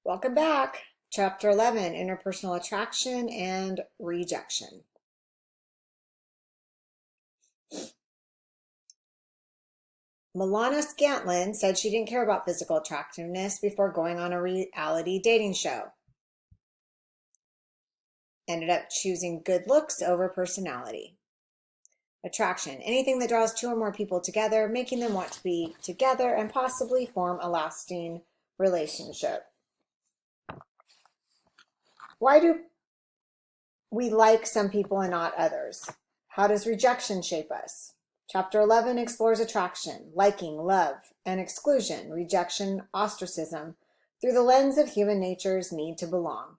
Welcome back. Chapter 11, Interpersonal Attraction and Rejection. Milana Scantlin said she didn't care about physical attractiveness before going on a reality dating show. Ended up choosing good looks over personality. Attraction, anything that draws two or more people together, making them want to be together and possibly form a lasting relationship. Why do we like some people and not others? How does rejection shape us? Chapter 11 explores attraction, liking, love, and exclusion, rejection, ostracism, through the lens of human nature's need to belong.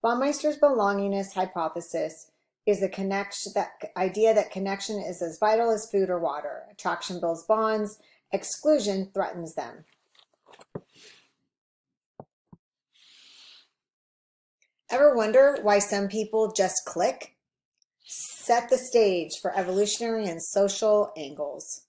Baumeister's belongingness hypothesis is the idea that connection is as vital as food or water. Attraction builds bonds, exclusion threatens them. Ever wonder why some people just click? Set the stage for evolutionary and social angles.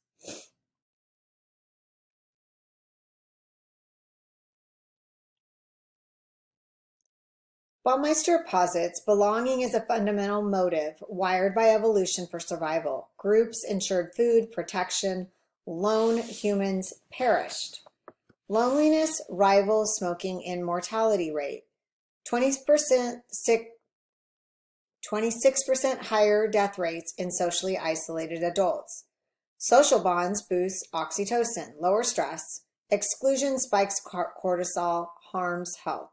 Baumeister posits belonging is a fundamental motive wired by evolution for survival. Groups ensured food, protection. Lone humans perished. Loneliness rivals smoking in mortality rate. 26% higher death rates in socially isolated adults. Social bonds boost oxytocin, lower stress. Exclusion spikes cortisol, harms health.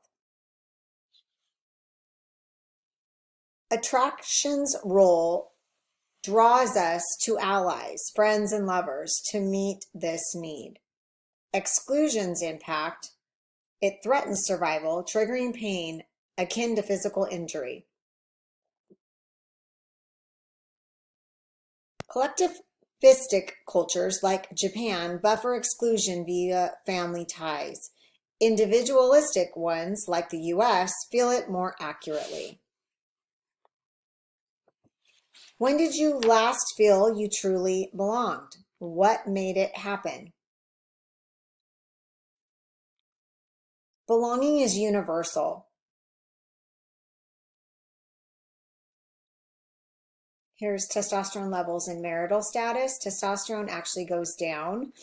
Attraction's role draws us to allies, friends, and lovers to meet this need. Exclusion's impact, it threatens survival, triggering pain akin to physical injury. Collectivistic cultures like Japan buffer exclusion via family ties. Individualistic ones like the US feel it more accurately. When did you last feel you truly belonged? What made it happen? Belonging is universal. Here's testosterone levels in marital status. Testosterone actually goes down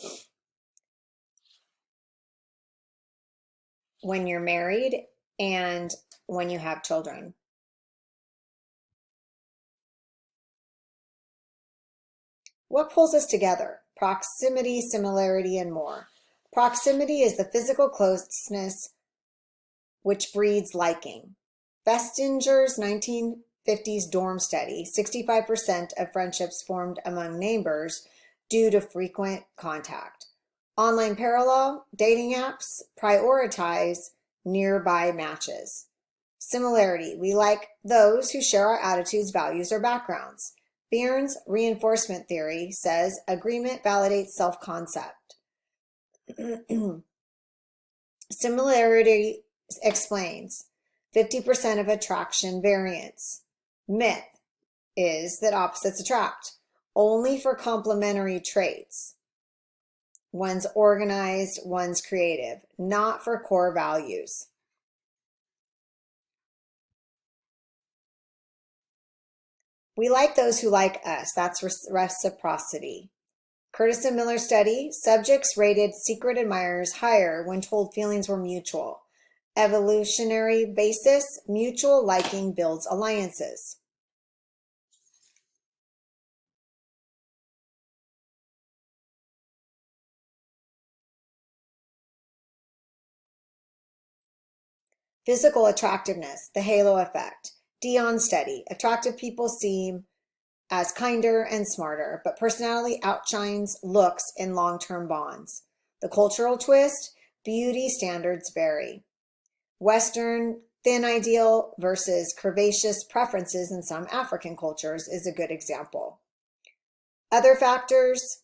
when you're married and when you have children. What pulls us together? Proximity, similarity, and more. Proximity is the physical closeness which breeds liking. Festinger's 1950s dorm study, 65% of friendships formed among neighbors due to frequent contact. Online parallel dating apps prioritize nearby matches. Similarity, we like those who share our attitudes, values, or backgrounds. Byrne's reinforcement theory says agreement validates self-concept. Similarity explains 50% of attraction variance. Myth is that opposites attract only for complementary traits. One's organized, one's creative, not for core values. We like those who like us. That's reciprocity. Curtis and Miller study, subjects rated secret admirers higher when told feelings were mutual. Evolutionary basis, mutual liking builds alliances. Physical attractiveness, the halo effect. Dion study, attractive people seem as kinder and smarter, but personality outshines looks in long-term bonds. The cultural twist, beauty standards vary. Western thin ideal versus curvaceous preferences in some African cultures is a good example. Other factors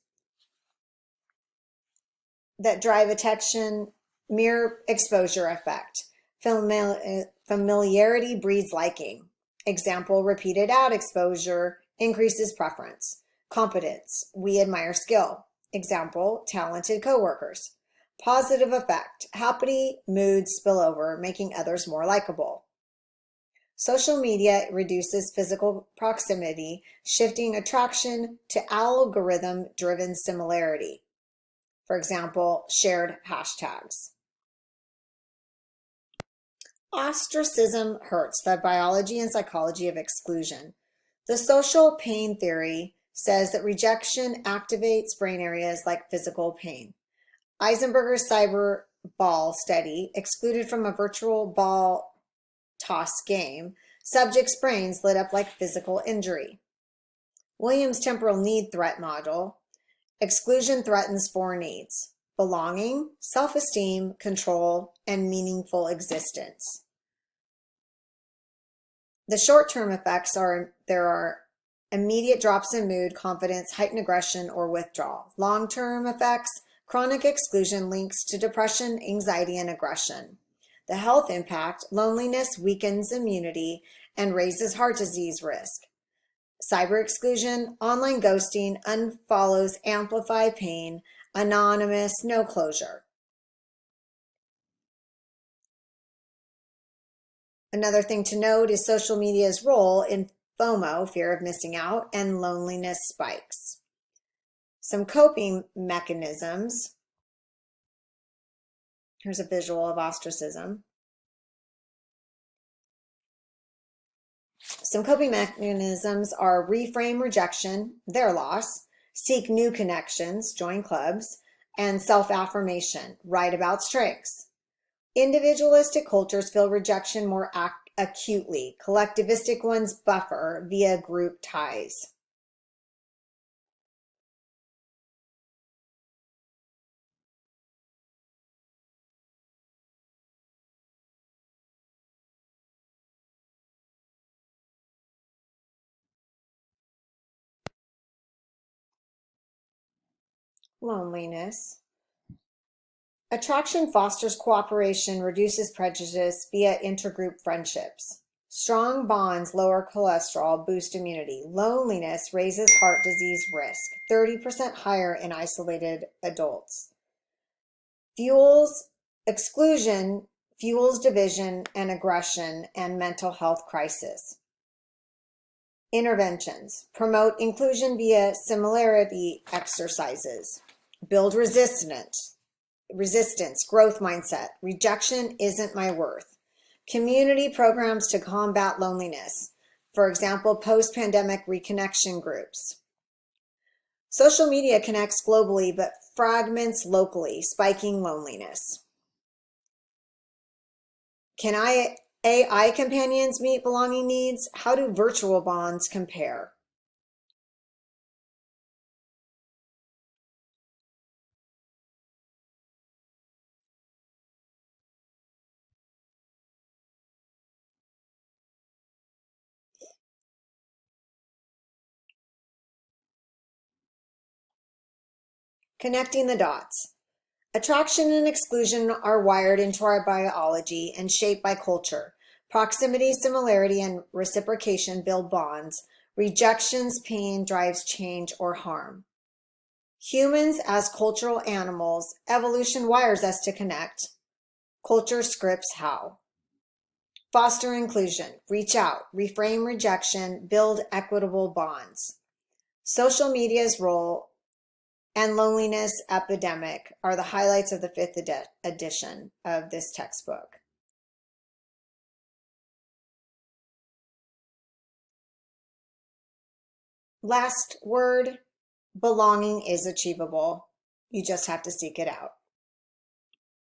that drive attention, mere exposure effect. Familiarity breeds liking. Example, repeated ad exposure increases preference. Competence, we admire skill. Example, talented coworkers. Positive effect. Happy moods spill over, making others more likable. Social media reduces physical proximity, shifting attraction to algorithm-driven similarity. For example, shared hashtags. Ostracism hurts, the biology and psychology of exclusion. The social pain theory says that rejection activates brain areas like physical pain. Eisenberger's cyber ball study excluded from a virtual ball toss game, subjects' brains lit up like physical injury. Williams' temporal need threat model. Exclusion threatens four needs: belonging, self-esteem, control, and meaningful existence. The short-term effects are there are immediate drops in mood, confidence, heightened aggression, or withdrawal. Long-term effects, chronic exclusion links to depression, anxiety, and aggression. The health impact, loneliness weakens immunity and raises heart disease risk. Cyber exclusion, online ghosting, unfollows amplify pain, anonymous, no closure. Another thing to note is social media's role in FOMO, fear of missing out, and loneliness spikes. Some coping mechanisms. Here's a visual of ostracism. Some coping mechanisms are reframe rejection, their loss, seek new connections, join clubs, and self-affirmation, write about strengths. Individualistic cultures feel rejection more acutely. Collectivistic ones buffer via group ties. Loneliness. Attraction fosters cooperation, reduces prejudice via intergroup friendships. Strong bonds lower cholesterol, boost immunity. Loneliness raises heart disease risk, 30% higher in isolated adults. Exclusion fuels division and aggression and mental health crisis. Interventions. Promote inclusion via similarity exercises. Build resistance, growth mindset. Rejection isn't my worth. Community programs to combat loneliness. For example, post-pandemic reconnection groups. Social media connects globally but fragments locally, spiking loneliness. Can AI companions meet belonging needs? How do virtual bonds compare? Connecting the dots. Attraction and exclusion are wired into our biology and shaped by culture. Proximity, similarity, and reciprocation build bonds. Rejections, pain drives change or harm. Humans as cultural animals, evolution wires us to connect. Culture scripts how. Foster inclusion, reach out, reframe rejection, build equitable bonds. Social media's role and loneliness epidemic are the highlights of the 5th edition of this textbook. Last word, belonging is achievable. You just have to seek it out.